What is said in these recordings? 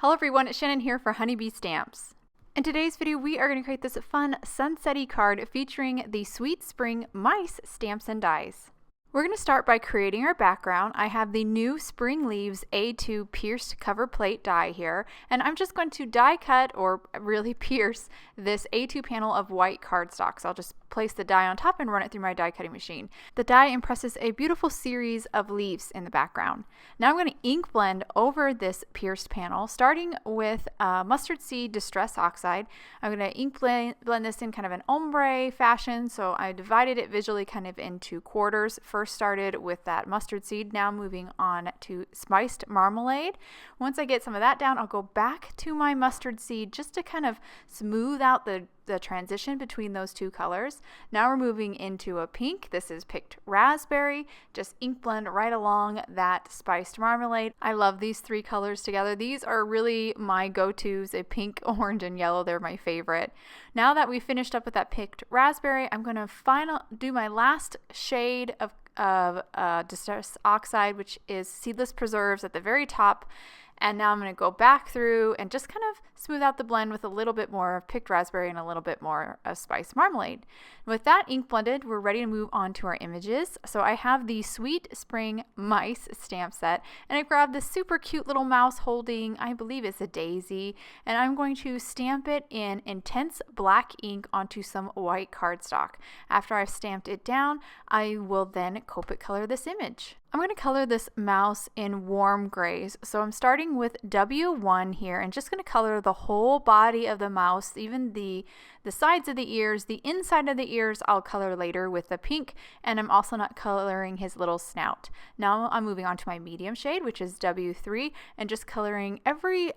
Hello everyone, it's Shannon here for Honeybee Stamps. In today's video, we are going to create this fun sunsetty card featuring the Sweet Spring Mice stamps and dies. We're going to start by creating our background. I have the new Spring Leaves A2 pierced cover plate die here, and I'm just going to die cut or really pierce this A2 panel of white cardstock. So I'll just place the die on top and run it through my die cutting machine. The die impresses a beautiful series of leaves in the background. Now I'm going to ink blend over this pierced panel, starting with Mustard Seed Distress Oxide. I'm going to ink blend this in kind of an ombre fashion, so I divided it visually kind of into quarters. First started with that mustard seed, now moving on to spiced marmalade. Once I get some of that down, I'll go back to my mustard seed just to kind of smooth out the transition between those two colors. Now we're moving into a pink. This is picked raspberry. Just ink blend right along that spiced marmalade. I love these three colors together. These are really my go-tos, a pink, orange, and yellow. They're my favorite. Now that we finished up with that picked raspberry, I'm going to do my last shade of Distress Oxide, which is Seedless Preserves at the very top. And now I'm going to go back through and just kind of smooth out the blend with a little bit more of picked raspberry and a little bit more of spiced marmalade. With that ink blended, we're ready to move on to our images. So I have the Sweet Spring Mice stamp set, and I grabbed this super cute little mouse holding, I believe it's a daisy, and I'm going to stamp it in intense black ink onto some white cardstock. After I've stamped it down, I will then Copic color this image. I'm going to color this mouse in warm grays. So I'm starting with W1 here and just going to color the whole body of the mouse, even the sides of the ears. The inside of the ears I'll color later with the pink, and I'm also not coloring his little snout. Now I'm moving on to my medium shade, which is W3, and just coloring every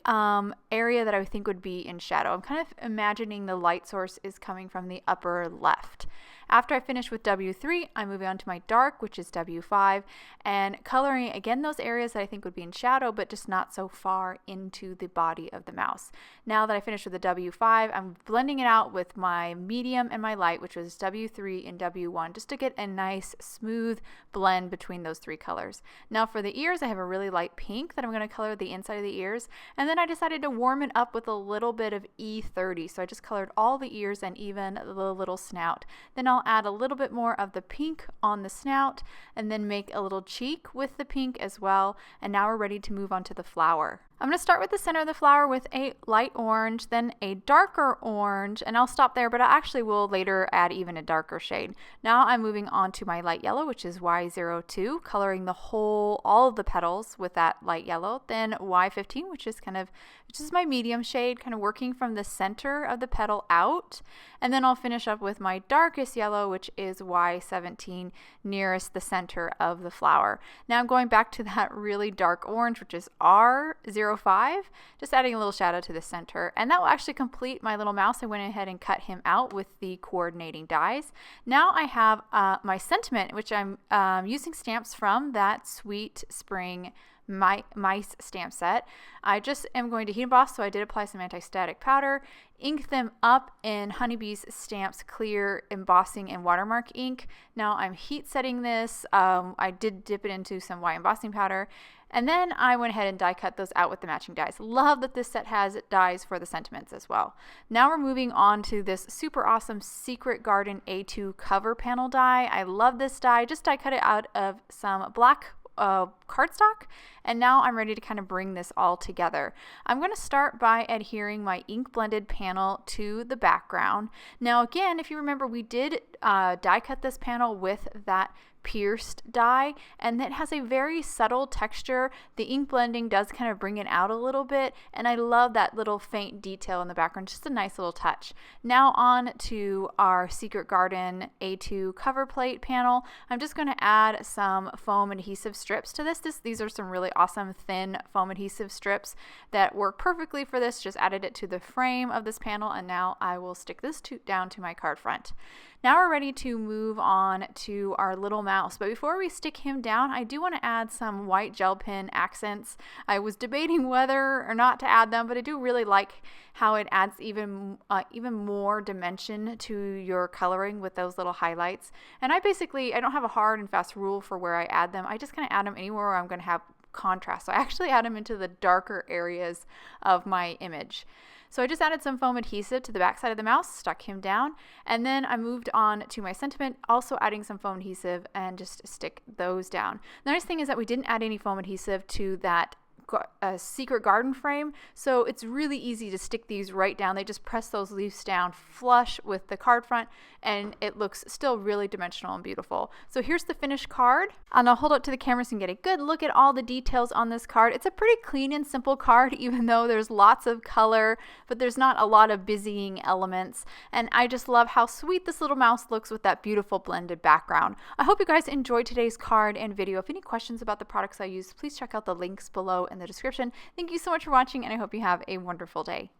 area that I think would be in shadow. I'm kind of imagining the light source is coming from the upper left. After I finish with W3, I'm moving on to my dark, which is W5, and coloring again those areas that I think would be in shadow, but just not so far into the body of the mouse. Now that I finished with the W5, I'm blending it out with my medium and my light, which was W3 and W1, just to get a nice smooth blend between those three colors. Now for the ears, I have a really light pink that I'm going to color the inside of the ears, and then I decided to warm it up with a little bit of E30, so I just colored all the ears and even the little snout. Then I'll add a little bit more of the pink on the snout and then make a little cheek with the pink as well. And now we're ready to move on to the flower. I'm going to start with the center of the flower with a light orange, then a darker orange, and I'll stop there, but I actually will later add even a darker shade. Now I'm moving on to my light yellow, which is Y02, coloring all of the petals with that light yellow. Then Y15, which is my medium shade, kind of working from the center of the petal out. And then I'll finish up with my darkest yellow, which is Y17, nearest the center of the flower. Now I'm going back to that really dark orange, which is R05, just adding a little shadow to the center. And that will actually complete my little mouse. I went ahead and cut him out with the coordinating dies. Now I have my sentiment, which I'm using stamps from that Sweet Spring Mice stamp set. I just am going to heat emboss, so I did apply some anti-static powder, ink them up in Honeybee's Stamps Clear Embossing and Watermark ink. Now I'm heat setting this. I did dip it into some white embossing powder, and then I went ahead and die cut those out with the matching dies. Love that this set has dies for the sentiments as well. Now we're moving on to this super awesome Secret Garden A2 cover panel die. I love this die. Just die cut it out of some black cardstock, and now I'm ready to kind of bring this all together. I'm going to start by adhering my ink blended panel to the background. Now again, if you remember, we did die cut this panel with that pierced die, and it has a very subtle texture. The ink blending does kind of bring it out a little bit, and I love that little faint detail in the background, just a nice little touch. Now on to our Secret Garden A2 cover plate panel. I'm just going to add some foam adhesive strips to this. These are some really awesome thin foam adhesive strips that work perfectly for this. Just added it to the frame of this panel, and now I will stick this down to my card front. Now we're ready to move on to our little mouse, but before we stick him down, I do want to add some white gel pen accents. I was debating whether or not to add them, but I do really like how it adds even more dimension to your coloring with those little highlights. And I don't have a hard and fast rule for where I add them. I just kind of add them anywhere where I'm going to have contrast. So I actually add them into the darker areas of my image. So I just added some foam adhesive to the back side of the mouse, stuck him down, and then I moved on to my sentiment, also adding some foam adhesive and just stick those down. The nice thing is that we didn't add any foam adhesive to that secret garden frame, so it's really easy to stick these right down. They just press those leaves down flush with the card front, and it looks still really dimensional and beautiful. So here's the finished card, and I'll hold it to the camera so you can get a good look at all the details on this card. It's a pretty clean and simple card, even though there's lots of color, but there's not a lot of busying elements, and I just love how sweet this little mouse looks with that beautiful blended background. I hope you guys enjoyed today's card and video. If any questions about the products I used, please check out the links below in the description. Thank you so much for watching, and I hope you have a wonderful day.